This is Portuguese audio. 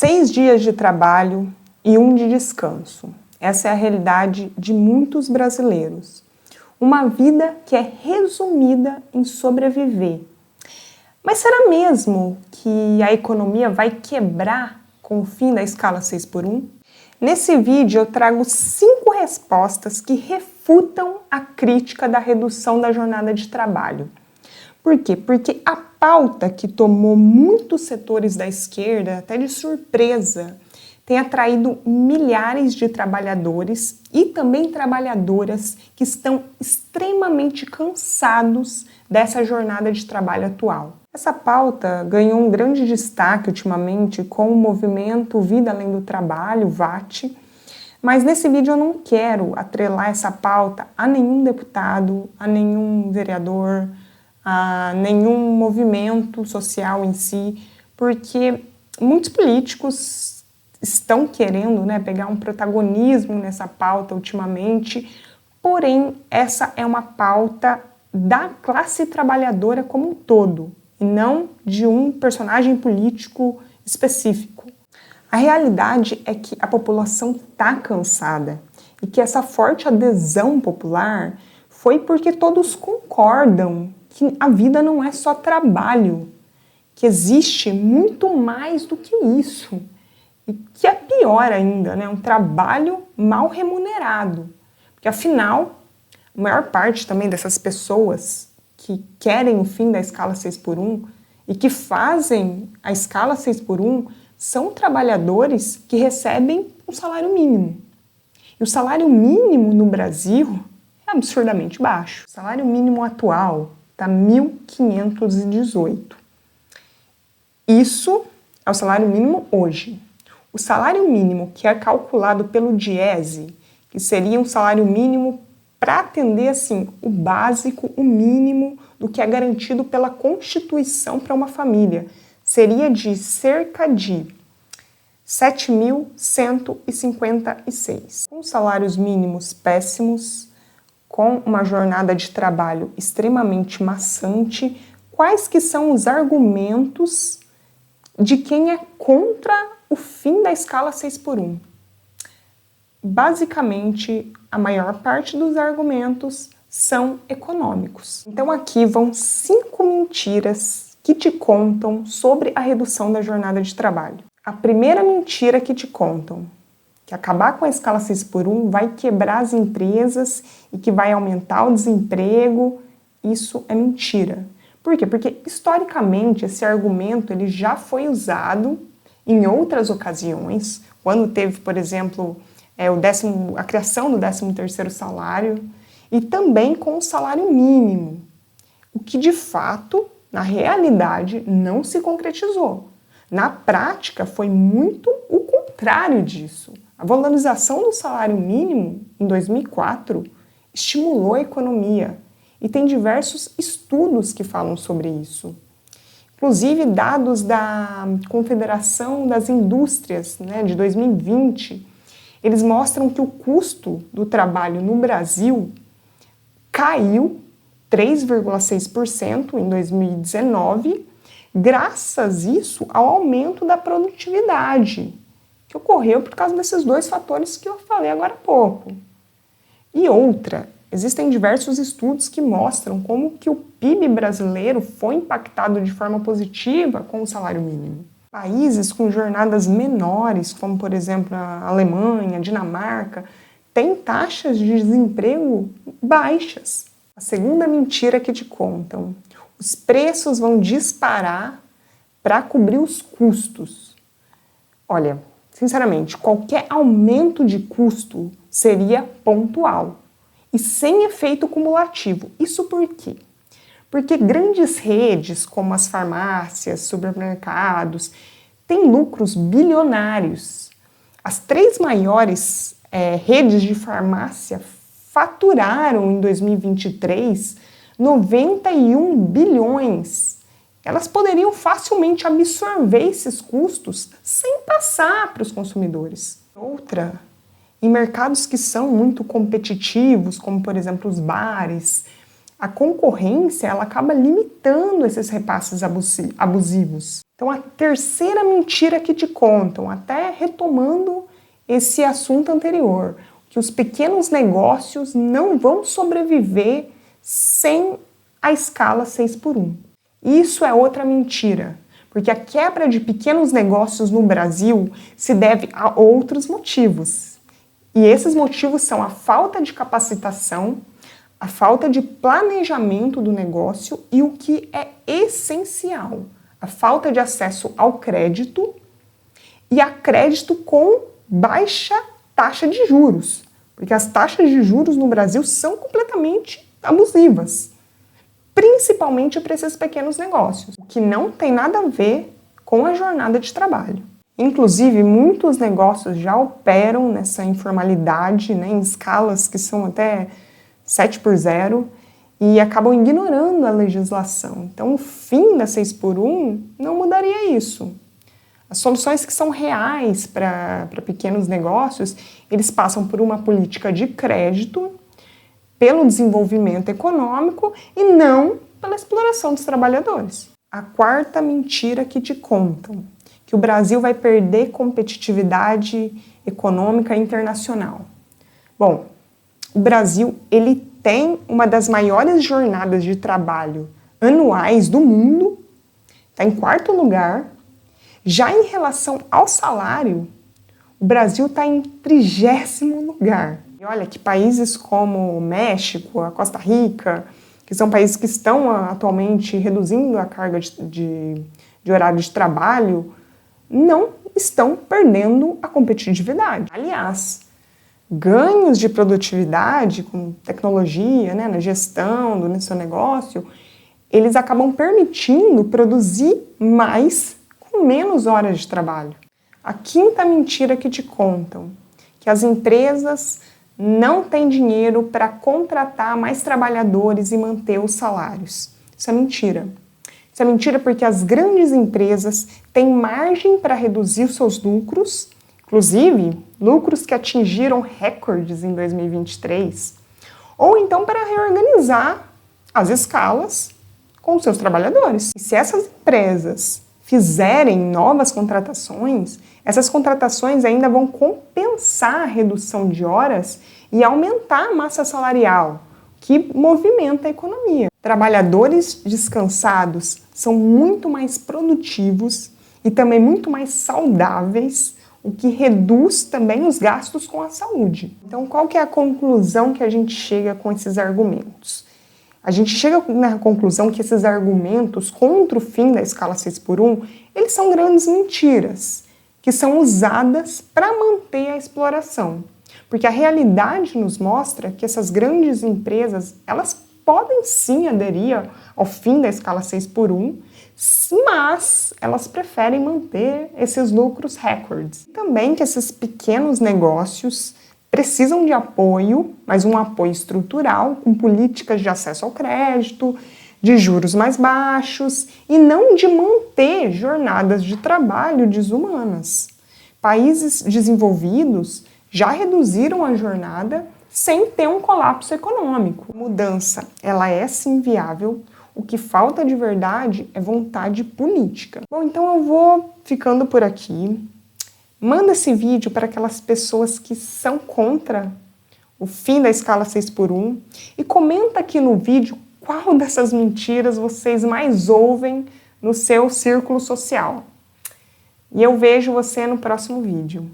6 dias de trabalho e 1 de descanso. Essa é a realidade de muitos brasileiros. Uma vida que é resumida em sobreviver. Mas será mesmo que a economia vai quebrar com o fim da escala 6x1? Nesse vídeo eu trago 5 respostas que refutam a crítica da redução da jornada de trabalho. Por quê? Porque a pauta que tomou muitos setores da esquerda, até de surpresa, tem atraído milhares de trabalhadores e também trabalhadoras que estão extremamente cansados dessa jornada de trabalho atual. Essa pauta ganhou um grande destaque ultimamente com o movimento Vida Além do Trabalho, VAT, mas nesse vídeo eu não quero atrelar essa pauta a nenhum deputado, a nenhum vereador, a nenhum movimento social em si, porque muitos políticos estão querendo, pegar um protagonismo nessa pauta ultimamente, porém essa é uma pauta da classe trabalhadora como um todo, e não de um personagem político específico. A realidade é que a população está cansada e que essa forte adesão popular foi porque todos concordam que a vida não é só trabalho, que existe muito mais do que isso. E que é pior ainda, um trabalho mal remunerado. Porque afinal, a maior parte também dessas pessoas que querem o fim da escala 6x1 e que fazem a escala 6x1 são trabalhadores que recebem um salário mínimo. E o salário mínimo no Brasil é absurdamente baixo. O salário mínimo atual está 1.518. Isso é o salário mínimo hoje. O salário mínimo que é calculado pelo Diese, que seria um salário mínimo para atender assim, o básico, o mínimo do que é garantido pela Constituição para uma família, seria de cerca de 7.156. Com salários mínimos péssimos, com uma jornada de trabalho extremamente maçante, quais que são os argumentos de quem é contra o fim da escala 6x1? Basicamente, a maior parte dos argumentos são econômicos. Então aqui vão 5 mentiras que te contam sobre a redução da jornada de trabalho. A primeira mentira que te contam, que acabar com a escala 6x1 vai quebrar as empresas e que vai aumentar o desemprego, isso é mentira. Por quê? Porque historicamente esse argumento ele já foi usado em outras ocasiões, quando teve, por exemplo, a criação do 13º salário e também com o salário mínimo, o que de fato, na realidade, não se concretizou. Na prática, foi muito o contrário disso. A valorização do salário mínimo, em 2004, estimulou a economia e tem diversos estudos que falam sobre isso. Inclusive, dados da Confederação das Indústrias, de 2020, eles mostram que o custo do trabalho no Brasil caiu 3,6% em 2019, graças isso ao aumento da produtividade, que ocorreu por causa desses 2 fatores que eu falei agora há pouco. E outra, existem diversos estudos que mostram como que o PIB brasileiro foi impactado de forma positiva com o salário mínimo. Países com jornadas menores, como por exemplo a Alemanha, a Dinamarca, têm taxas de desemprego baixas. A segunda mentira que te contam: os preços vão disparar para cobrir os custos. Olha, sinceramente, qualquer aumento de custo seria pontual e sem efeito cumulativo. Isso por quê? Porque grandes redes como as farmácias, supermercados, têm lucros bilionários. As 3 maiores redes de farmácia faturaram em 2023 91 bilhões. Elas poderiam facilmente absorver esses custos sem passar para os consumidores. Outra, em mercados que são muito competitivos, como por exemplo os bares, A concorrência, ela acaba limitando esses repasses abusivos. Então, a terceira mentira que te contam, até retomando esse assunto anterior, que os pequenos negócios não vão sobreviver sem a escala 6x1. Isso é outra mentira, porque a quebra de pequenos negócios no Brasil se deve a outros motivos. E esses motivos são a falta de capacitação, a falta de planejamento do negócio e o que é essencial, a falta de acesso ao crédito e a crédito com baixa taxa de juros, porque as taxas de juros no Brasil são completamente abusivas, principalmente para esses pequenos negócios, o que não tem nada a ver com a jornada de trabalho. Inclusive, muitos negócios já operam nessa informalidade, né, em escalas que são até 7x0 e acabam ignorando a legislação. Então, o fim da 6x1 não mudaria isso. As soluções que são reais para pequenos negócios, eles passam por uma política de crédito, pelo desenvolvimento econômico e não pela exploração dos trabalhadores. A quarta mentira que te contam, que o Brasil vai perder competitividade econômica internacional. Bom, o Brasil ele tem uma das maiores jornadas de trabalho anuais do mundo, está em quarto lugar. Já em relação ao salário, o Brasil está em 30º lugar. E olha que países como o México, a Costa Rica, que são países que estão atualmente reduzindo a carga de horário de trabalho, não estão perdendo a competitividade. Aliás, ganhos de produtividade com tecnologia, né, na gestão do seu negócio, eles acabam permitindo produzir mais com menos horas de trabalho. A quinta mentira que te contam, que as empresas não têm dinheiro para contratar mais trabalhadores e manter os salários. Isso é mentira. Isso é mentira porque as grandes empresas têm margem para reduzir os seus lucros, inclusive lucros que atingiram recordes em 2023, ou então para reorganizar as escalas com os seus trabalhadores. E se essas empresas fizerem novas contratações, essas contratações ainda vão compensar a redução de horas e aumentar a massa salarial, que movimenta a economia. Trabalhadores descansados são muito mais produtivos e também muito mais saudáveis, o que reduz também os gastos com a saúde. Então, qual que é a conclusão que a gente chega com esses argumentos? A gente chega na conclusão que esses argumentos contra o fim da escala 6x1, eles são grandes mentiras, que são usadas para manter a exploração. Porque a realidade nos mostra que essas grandes empresas, elas podem sim aderir ao fim da escala 6x1, mas elas preferem manter esses lucros recordes. Também que esses pequenos negócios precisam de apoio, mas um apoio estrutural, com políticas de acesso ao crédito, de juros mais baixos e não de manter jornadas de trabalho desumanas. Países desenvolvidos já reduziram a jornada sem ter um colapso econômico. A mudança, ela é sim viável. O que falta de verdade é vontade política. Bom, então eu vou ficando por aqui. Manda esse vídeo para aquelas pessoas que são contra o fim da escala 6x1 e comenta aqui no vídeo qual dessas mentiras vocês mais ouvem no seu círculo social. E eu vejo você no próximo vídeo.